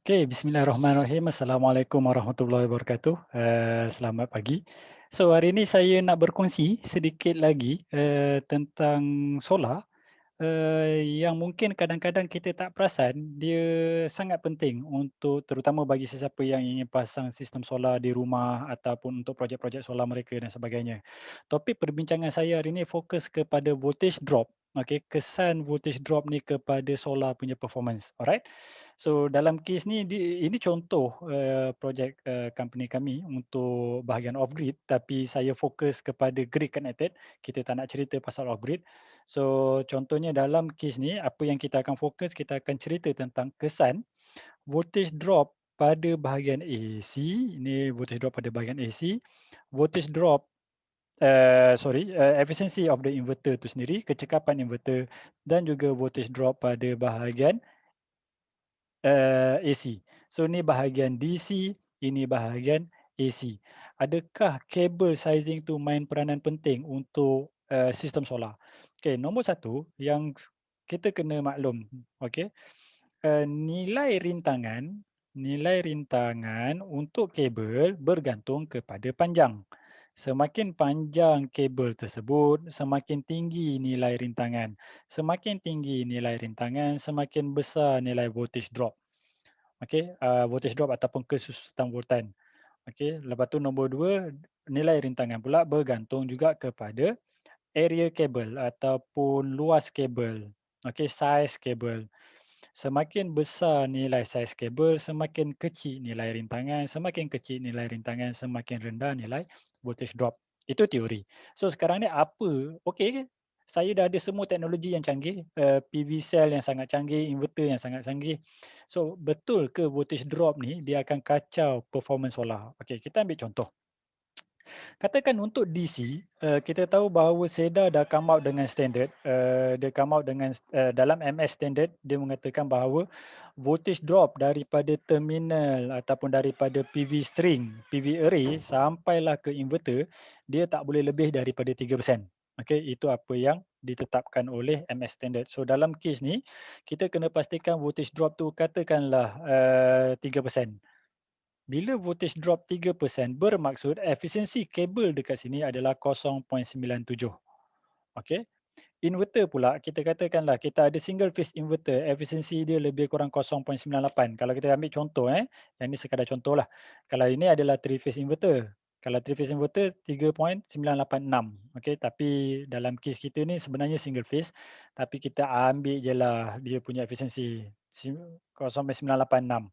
Okay, bismillahirrahmanirrahim. Assalamualaikum warahmatullahi wabarakatuh. Selamat pagi. So, hari ini saya nak berkongsi sedikit lagi tentang solar yang mungkin kadang-kadang kita tak perasan dia sangat penting untuk terutama bagi sesiapa yang ingin pasang sistem solar di rumah ataupun untuk projek-projek solar mereka dan sebagainya. Topik perbincangan saya hari ini fokus kepada voltage drop. Okey, kesan voltage drop ni kepada solar punya performance. Alright. So dalam kes ni ini contoh projek company kami untuk bahagian off grid, tapi saya fokus kepada grid connected. Kita tak nak cerita pasal off grid. So contohnya dalam kes ni apa yang kita akan fokus, kita akan cerita tentang kesan voltage drop pada bahagian AC. Ini voltage drop pada bahagian AC, voltage drop efficiency of the inverter tu sendiri, kecekapan inverter, dan juga voltage drop pada bahagian AC. So ni bahagian DC, ini bahagian AC. Adakah kabel sizing tu main peranan penting untuk sistem solar? Okey, nombor satu yang kita kena maklum, okey, nilai rintangan untuk kabel bergantung kepada panjang. Semakin panjang kabel tersebut, semakin tinggi nilai rintangan. Semakin tinggi nilai rintangan, semakin besar nilai voltage drop. Okey, voltage drop ataupun kesusutan voltan. Okey, lepas tu nombor dua, nilai rintangan pula bergantung juga kepada area kabel ataupun luas kabel. Okey, saiz kabel. Semakin besar nilai saiz kabel, semakin kecil nilai rintangan, semakin kecil nilai rintangan, semakin rendah nilai voltage drop. Itu teori. So sekarang ni apa? Okey, saya dah ada semua teknologi yang canggih, PV cell yang sangat canggih, inverter yang sangat canggih. So betul ke voltage drop ni dia akan kacau performance solar? Okey, kita ambil contoh. Katakan untuk DC, kita tahu bahawa SEDA dah come out dengan standard, dia come out dengan dalam MS standard dia mengatakan bahawa voltage drop daripada terminal ataupun daripada PV string, PV array sampailah ke inverter, dia tak boleh lebih daripada 3%. Okey, itu apa yang ditetapkan oleh MS standard. So dalam kes ni, kita kena pastikan voltage drop tu katakanlah 3%. Bila voltage drop 3%, bermaksud efisiensi kabel dekat sini adalah 0.97. Okey. Inverter pula, kita katakanlah kita ada single phase inverter, efisiensi dia lebih kurang 0.98. Kalau kita ambil contoh yang ni sekadar contohlah. Kalau ini adalah three phase inverter. Kalau three phase inverter 3.986. Okey, tapi dalam kes kita ni sebenarnya single phase, tapi kita ambil je lah dia punya efisiensi 0.986.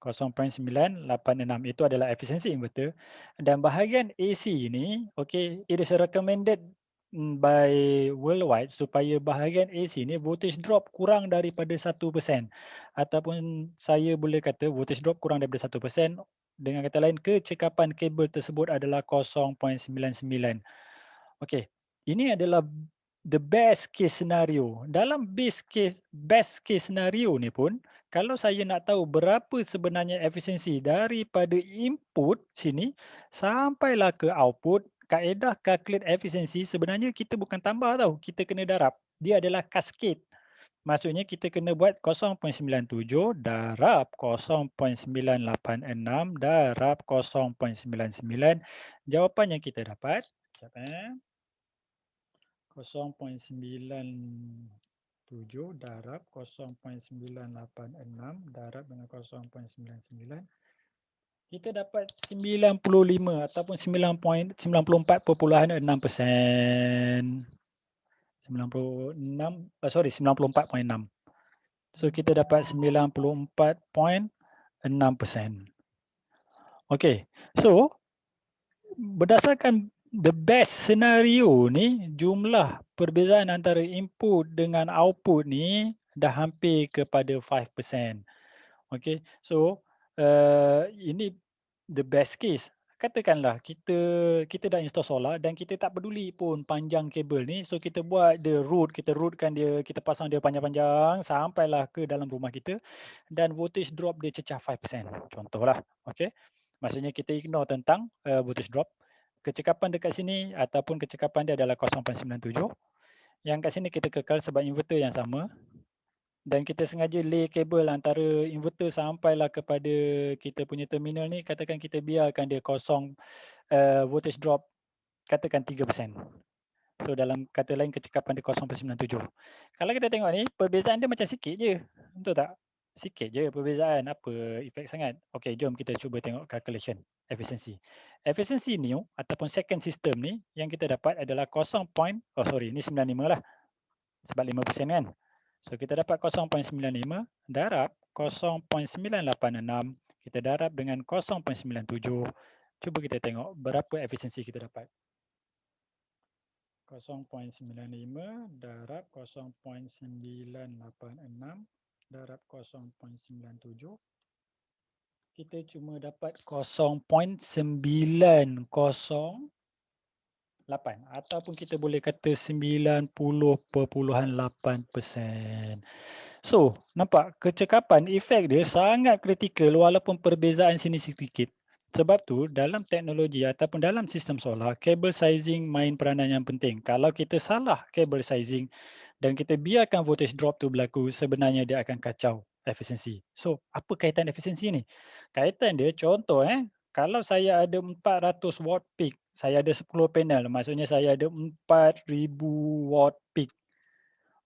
0.986 itu adalah efisiensi inverter, dan bahagian AC ini, okay, it is recommended by worldwide supaya bahagian AC ni voltage drop kurang daripada 1%, ataupun saya boleh kata voltage drop kurang daripada 1%. Dengan kata lain, kecekapan kabel tersebut adalah 0.99. Okey, ini adalah the best case scenario. Dalam best case scenario ni pun, kalau saya nak tahu berapa sebenarnya efisiensi daripada input sini sampailah ke output, kaedah calculate efisiensi sebenarnya kita bukan tambah tau, kita kena darab. Dia adalah cascade. Maksudnya kita kena buat 0.97 darab 0.986 darab 0.99. Jawapan yang kita dapat, sekejap 0.97 darab 0.986 darab dengan 0.99, kita dapat 95 ataupun 94.6%. 94.6. So kita dapat 94.6%. Okey. So berdasarkan the best scenario ni, jumlah perbezaan antara input dengan output ni dah hampir kepada 5%. Okey. So ini the best case. Katakanlah kita dah install solar dan kita tak peduli pun panjang kabel ni, so kita buat the root, kita rootkan dia, kita pasang dia panjang-panjang sampailah ke dalam rumah kita, dan voltage drop dia cecah 5%. Contohlah. Okey. Maksudnya kita ignore tentang voltage drop. Kecekapan dekat sini ataupun kecekapan dia adalah 0.97. Yang kat sini kita kekal sebab inverter yang sama. dan kita sengaja lay kabel antara inverter sampailah kepada kita punya terminal ni, katakan kita biarkan dia kosong, voltage drop katakan 3%. So dalam kata lain kecekapan dia 0.97. Kalau kita tengok ni, perbezaan dia macam sikit je. Betul tak? Sikit je perbezaan, apa efek sangat. Okey, jom kita cuba tengok calculation efficiency. Efficiency new ataupun second system ni yang kita dapat adalah ni 95 lah. Sebab 5% kan. So kita dapat 0.95 darab 0.986, kita darab dengan 0.97. Cuba kita tengok berapa efisiensi kita dapat. 0.95 darab 0.986 darab 0.97. Kita cuma dapat 0.908 ataupun kita boleh kata 90.8%. So, nampak kecekapan efek dia sangat kritikal walaupun perbezaan sini sedikit. Sebab tu dalam teknologi ataupun dalam sistem solar, kabel sizing main peranan yang penting. Kalau kita salah kabel sizing dan kita biarkan voltage drop tu berlaku, sebenarnya dia akan kacau efisiensi. So, apa kaitan efisiensi ni? Kaitan dia contoh kalau saya ada 400 watt peak, saya ada 10 panel, maksudnya saya ada 4000 watt peak.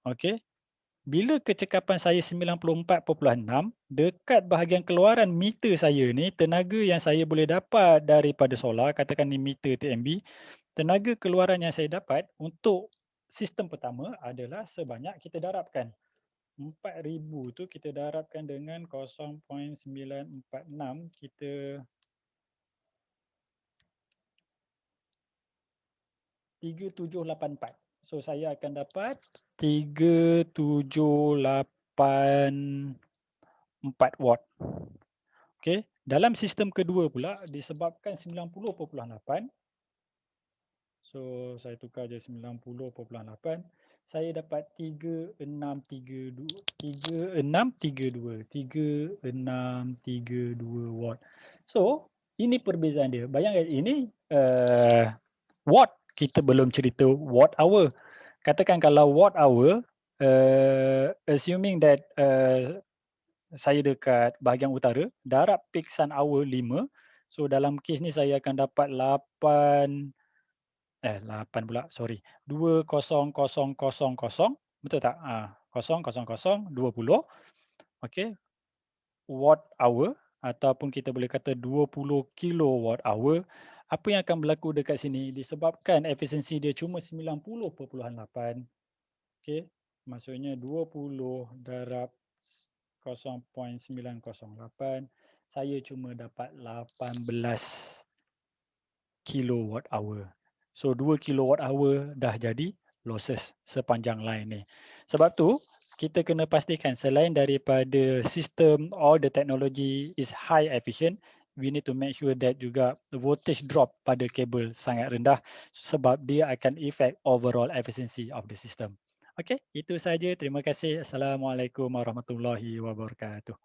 Okey. Bila kecekapan saya 94.6, dekat bahagian keluaran meter saya ni, tenaga yang saya boleh dapat daripada solar, katakan ni meter TMB, tenaga keluaran yang saya dapat untuk sistem pertama adalah sebanyak kita darabkan. 4000 tu kita darabkan dengan 0.946, kita 3784. So saya akan dapat 3784 watt. Okey, dalam sistem kedua pula disebabkan 90.8. So saya tukar je 90.8. Saya dapat 3632 watt. So ini perbezaan dia. Bayangkan ini watt, kita belum cerita watt hour. Katakan kalau watt hour, assuming that saya dekat bahagian utara, darab peak sun hour 5. So dalam kes ni saya akan dapat 8 pula, sorry. 20,000, betul tak? 0,00,20. Okey. Watt hour ataupun kita boleh kata 20 kilowatt hour. Apa yang akan berlaku dekat sini disebabkan efisiensi dia cuma 90.8. Okey. Maksudnya 20 darab 0.908, saya cuma dapat 18 kilowatt hour. So 2 kilowatt hour dah jadi losses sepanjang line ni. Sebab tu kita kena pastikan selain daripada sistem or the technology is high efficient, we need to make sure that juga voltage drop pada kabel sangat rendah sebab dia akan affect overall efficiency of the system. Okey, itu saja. Terima kasih. Assalamualaikum warahmatullahi wabarakatuh.